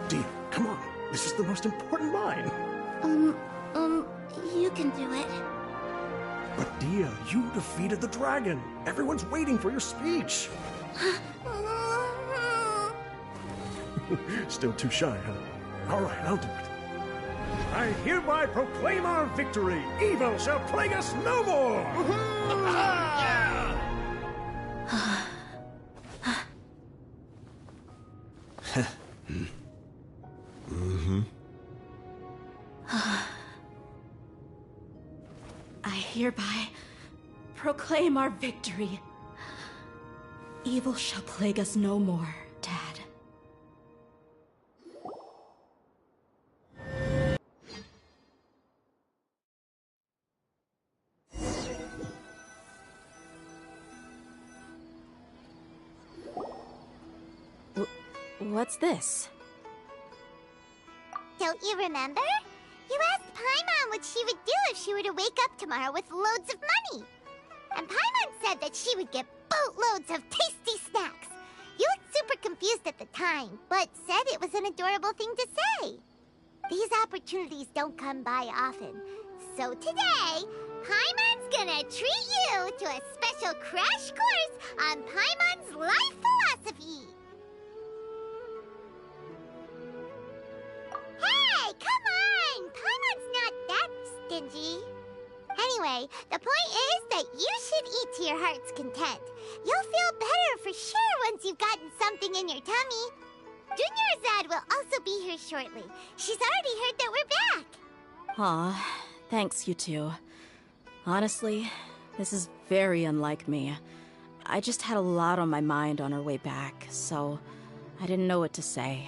Dia, come on. This is the most important line. You can do it. But Dia, you defeated the dragon. Everyone's waiting for your speech. Still too shy, huh? All right, I'll do it. I hereby proclaim our victory. Evil shall plague us no more. I hereby proclaim our victory. Evil shall plague us no more, Dad. What's this? Don't you remember? You asked Paimon what she would do if she were to wake up tomorrow with loads of money. And Paimon said that she would get boatloads of tasty snacks. You looked super confused at the time, but said it was an adorable thing to say. These opportunities don't come by often. So today, Paimon's gonna treat you to a special crash course on Paimon's life philosophy. Hey, come on! Paimon's not that stingy. Anyway, the point is that you should eat to your heart's content. You'll feel better for sure once you've gotten something in your tummy. Junior Azad will also be here shortly. She's already heard that we're back. Aw, thanks, you two. Honestly, this is very unlike me. I just had a lot on my mind on our way back, so I didn't know what to say.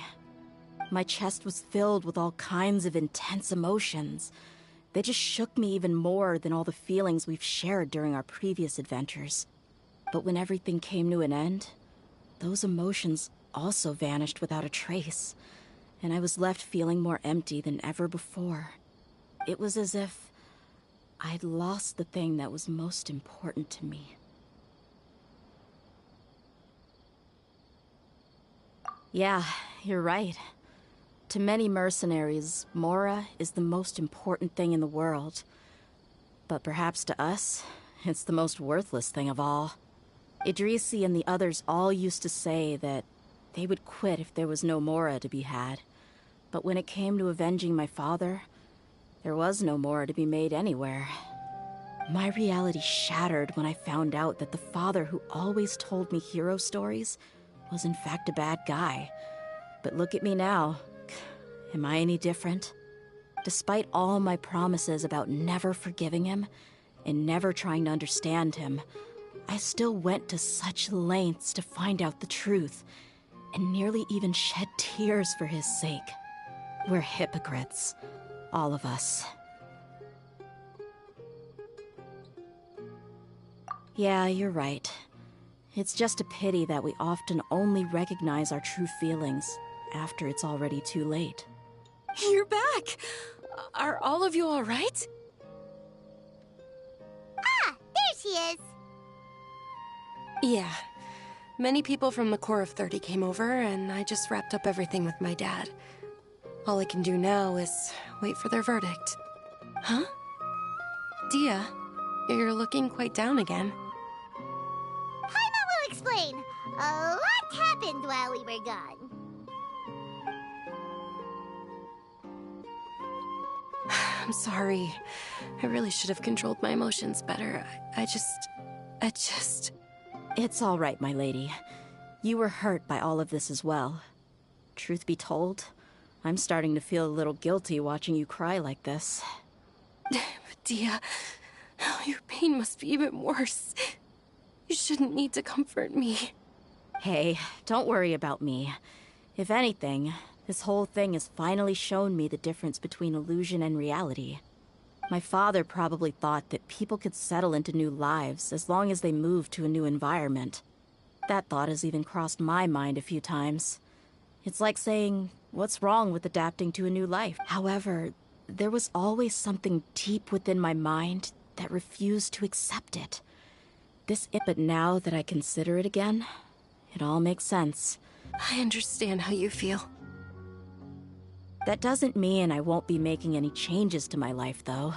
My chest was filled with all kinds of intense emotions. They just shook me even more than all the feelings we've shared during our previous adventures. But when everything came to an end, those emotions also vanished without a trace, and I was left feeling more empty than ever before. It was as if I'd lost the thing that was most important to me. Yeah, you're right. To many mercenaries, Mora is the most important thing in the world. But perhaps to us, it's the most worthless thing of all. Idrisi and the others all used to say that they would quit if there was no Mora to be had. But when it came to avenging my father, there was no Mora to be made anywhere. My reality shattered when I found out that the father who always told me hero stories was in fact a bad guy. But look at me now. Am I any different? Despite all my promises about never forgiving him and never trying to understand him, I still went to such lengths to find out the truth, and nearly even shed tears for his sake. We're hypocrites, all of us. Yeah, you're right. It's just a pity that we often only recognize our true feelings after it's already too late. You're back! Are all of you alright? Ah, there she is! Yeah. Many people from the Corps of 30 came over, and I just wrapped up everything with my dad. All I can do now is wait for their verdict. Huh? Dia, you're looking quite down again. Paimon will explain. A lot happened while we were gone. I'm sorry. I really should have controlled my emotions better. I just... It's all right, my lady. You were hurt by all of this as well. Truth be told, I'm starting to feel a little guilty watching you cry like this. Dia, your pain must be even worse. You shouldn't need to comfort me. Hey, don't worry about me. If anything, this whole thing has finally shown me the difference between illusion and reality. My father probably thought that people could settle into new lives as long as they moved to a new environment. That thought has even crossed my mind a few times. It's like saying, what's wrong with adapting to a new life? However, there was always something deep within my mind that refused to accept it. But now that I consider it again, it all makes sense. I understand how you feel. That doesn't mean I won't be making any changes to my life, though.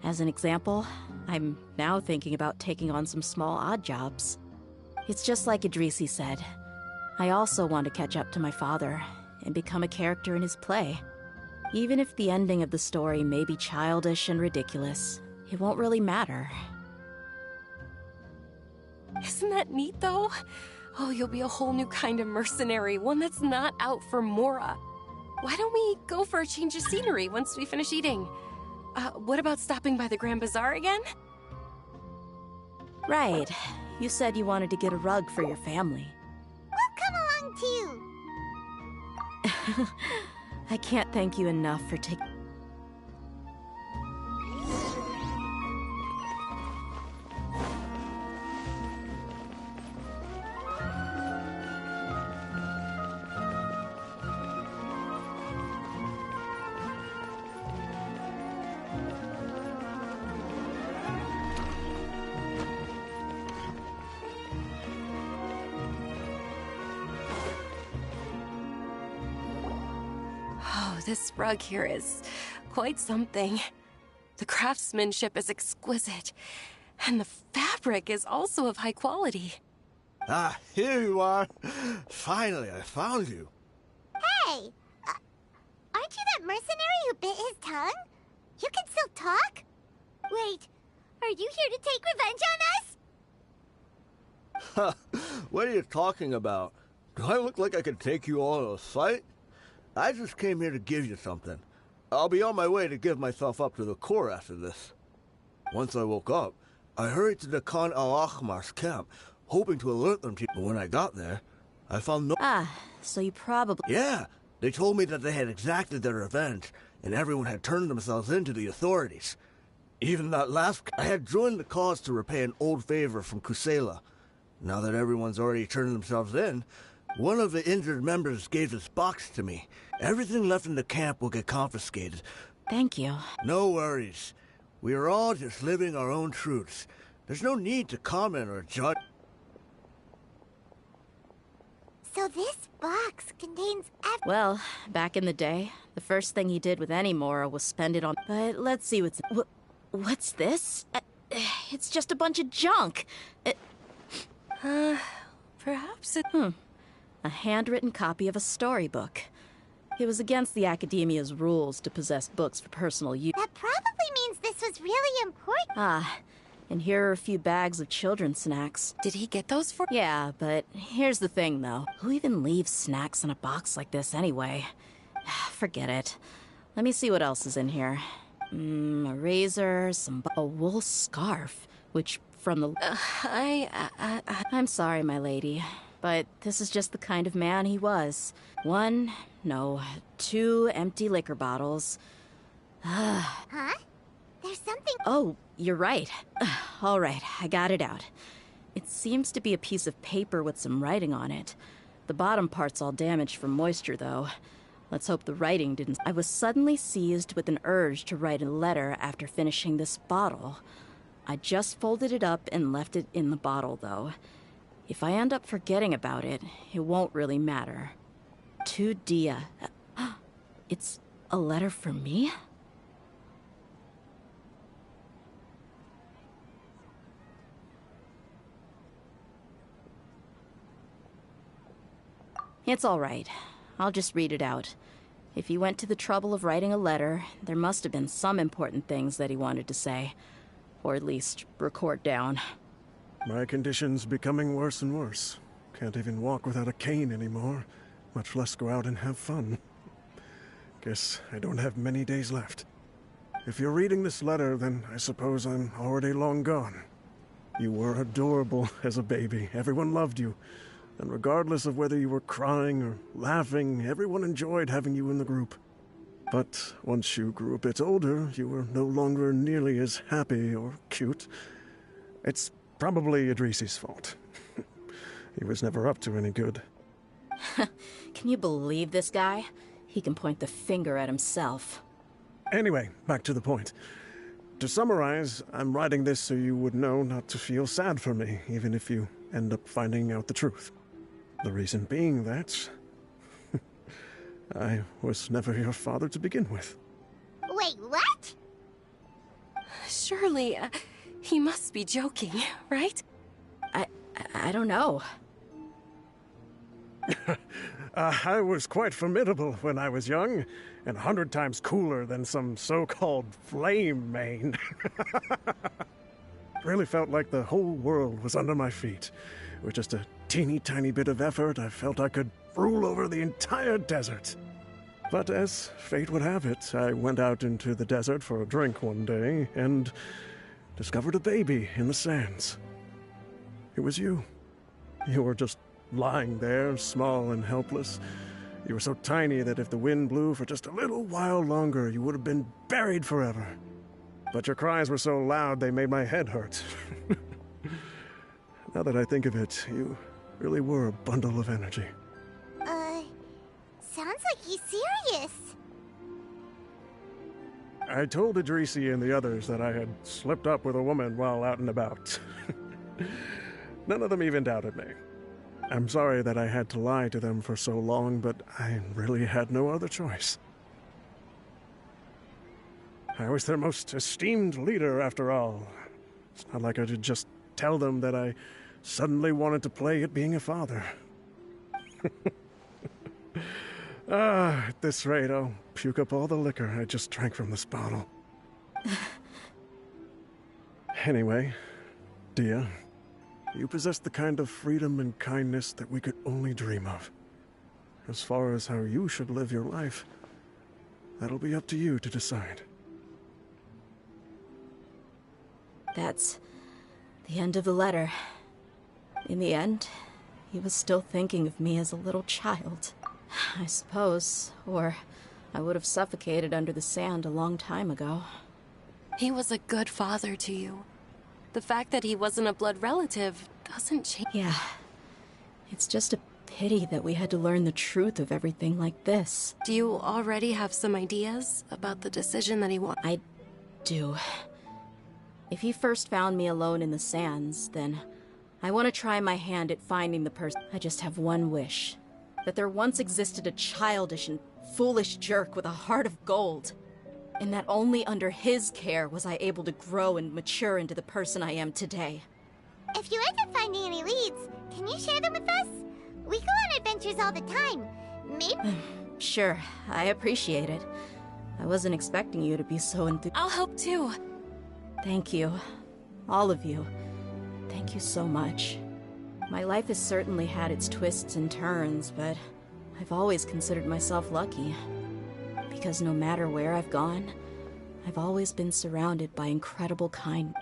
As an example, I'm now thinking about taking on some small odd jobs. It's just like Idrisi said. I also want to catch up to my father and become a character in his play. Even if the ending of the story may be childish and ridiculous, it won't really matter. Isn't that neat, though? Oh, you'll be a whole new kind of mercenary, one that's not out for Mora. Why don't we go for a change of scenery once we finish eating? What about stopping by the Grand Bazaar again? Right. You said you wanted to get a rug for your family. We'll come along too. I can't thank you enough for taking... Oh, this rug here is quite something. The craftsmanship is exquisite, and the fabric is also of high quality. Ah, here you are. Finally, I found you. Hey! Aren't you that mercenary who bit his tongue? You can still talk? Wait, are you here to take revenge on us? What are you talking about? Do I look like I could take you all in a fight? I just came here to give you something. I'll be on my way to give myself up to the Corps after this. Once I woke up, I hurried to the Khan al-Ahmar's camp, hoping to alert them to you. But when I got there, I found no... Ah, so you probably... Yeah, they told me that they had exacted their revenge, and everyone had turned themselves in to the authorities. Even that last... I had joined the cause to repay an old favor from Kusela. Now that everyone's already turned themselves in, one of the injured members gave this box to me. Everything left in the camp will get confiscated. Thank you. No worries. We are all just living our own truths. There's no need to comment or judge. So this box contains Well, back in the day, the first thing he did with any Mora was spend it on... But let's see what's... What's this? It's just a bunch of junk. Perhaps it... A handwritten copy of a storybook. It was against the Academia's rules to possess books for personal use. That probably means this was really important. Ah, and here are a few bags of children's snacks. Did he get those for... Yeah, but here's the thing, though. Who even leaves snacks in a box like this anyway? Forget it. Let me see what else is in here. A razor, a wool scarf, which from the... I'm sorry, my lady, but this is just the kind of man he was. 2 empty liquor bottles. Huh? There's something... Oh, you're right. All right, I got it out. It seems to be a piece of paper with some writing on it. The bottom part's all damaged from moisture, though. Let's hope the writing didn't... I was suddenly seized with an urge to write a letter after finishing this bottle. I just folded it up and left it in the bottle, though. If I end up forgetting about it, it won't really matter. To Dia. It's a letter for me? It's all right. I'll just read it out. If he went to the trouble of writing a letter, there must have been some important things that he wanted to say. Or at least record down. My condition's becoming worse and worse. Can't even walk without a cane anymore, much less go out and have fun. Guess I don't have many days left. If you're reading this letter, then I suppose I'm already long gone. You were adorable as a baby. Everyone loved you. And regardless of whether you were crying or laughing, everyone enjoyed having you in the group. But once you grew a bit older, you were no longer nearly as happy or cute. It's probably Idrisi's fault. He was never up to any good. Can you believe this guy? He can point the finger at himself. Anyway, back to the point. To summarize, I'm writing this so you would know not to feel sad for me, even if you end up finding out the truth. The reason being that... I was never your father to begin with. Wait, what? Surely, he must be joking, right? I don't know. I was quite formidable when I was young, and 100 times cooler than some so-called flame main. Really felt like the whole world was under my feet. With just a teeny tiny bit of effort, I felt I could rule over the entire desert. But as fate would have it, I went out into the desert for a drink one day and discovered a baby in the sands. It was you. You were just lying there, small and helpless. You were so tiny that if the wind blew for just a little while longer, you would have been buried forever. But your cries were so loud they made my head hurt. Now that I think of it, you really were a bundle of energy. Sounds like he's serious. I told Idrisi and the others that I had slipped up with a woman while out and about. None of them even doubted me. I'm sorry that I had to lie to them for so long, but I really had no other choice. I was their most esteemed leader, after all. It's not like I could just tell them that I suddenly wanted to play at being a father. At this rate, I'll puke up all the liquor I just drank from this bottle. Anyway, Dia, you possess the kind of freedom and kindness that we could only dream of. As far as how you should live your life, that'll be up to you to decide. That's the end of the letter. In the end, he was still thinking of me as a little child, I suppose, or I would have suffocated under the sand a long time ago. He was a good father to you. The fact that he wasn't a blood relative doesn't change. Yeah. It's just a pity that we had to learn the truth of everything like this. Do you already have some ideas about the decision that he I do. If he first found me alone in the sands, then I want to try my hand at finding the person. I just have one wish. That there once existed a childish and foolish jerk with a heart of gold. And that only under his care was I able to grow and mature into the person I am today. If you end up finding any leads, can you share them with us? We go on adventures all the time. Maybe... Sure, I appreciate it. I wasn't expecting you to be so enthusiastic. I'll help too. Thank you. All of you. Thank you so much. My life has certainly had its twists and turns, but I've always considered myself lucky. Because no matter where I've gone, I've always been surrounded by incredible kindness.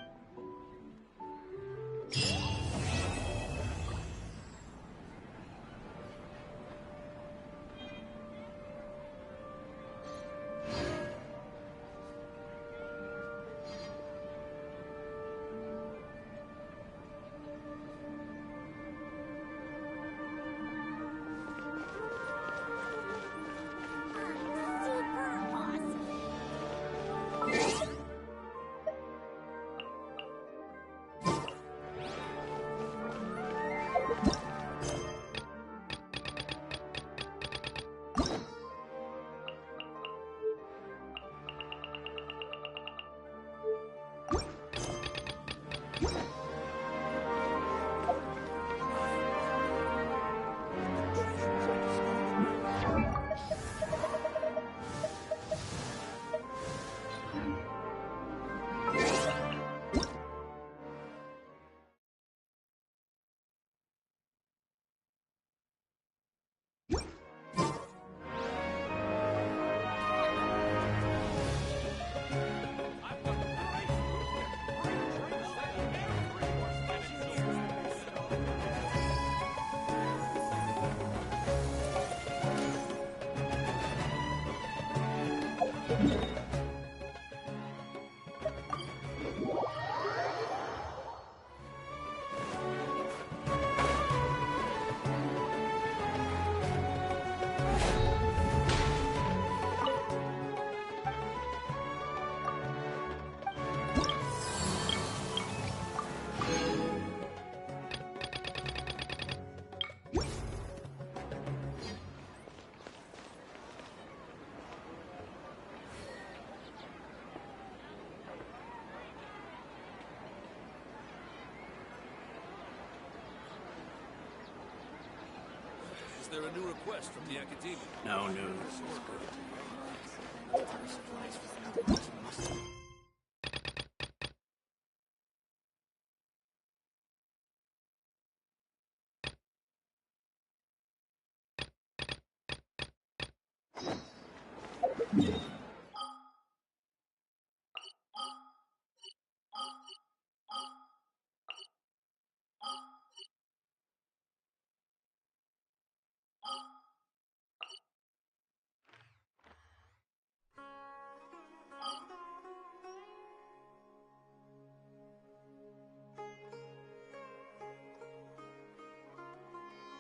Is there a new request from the Academia? No news. Good.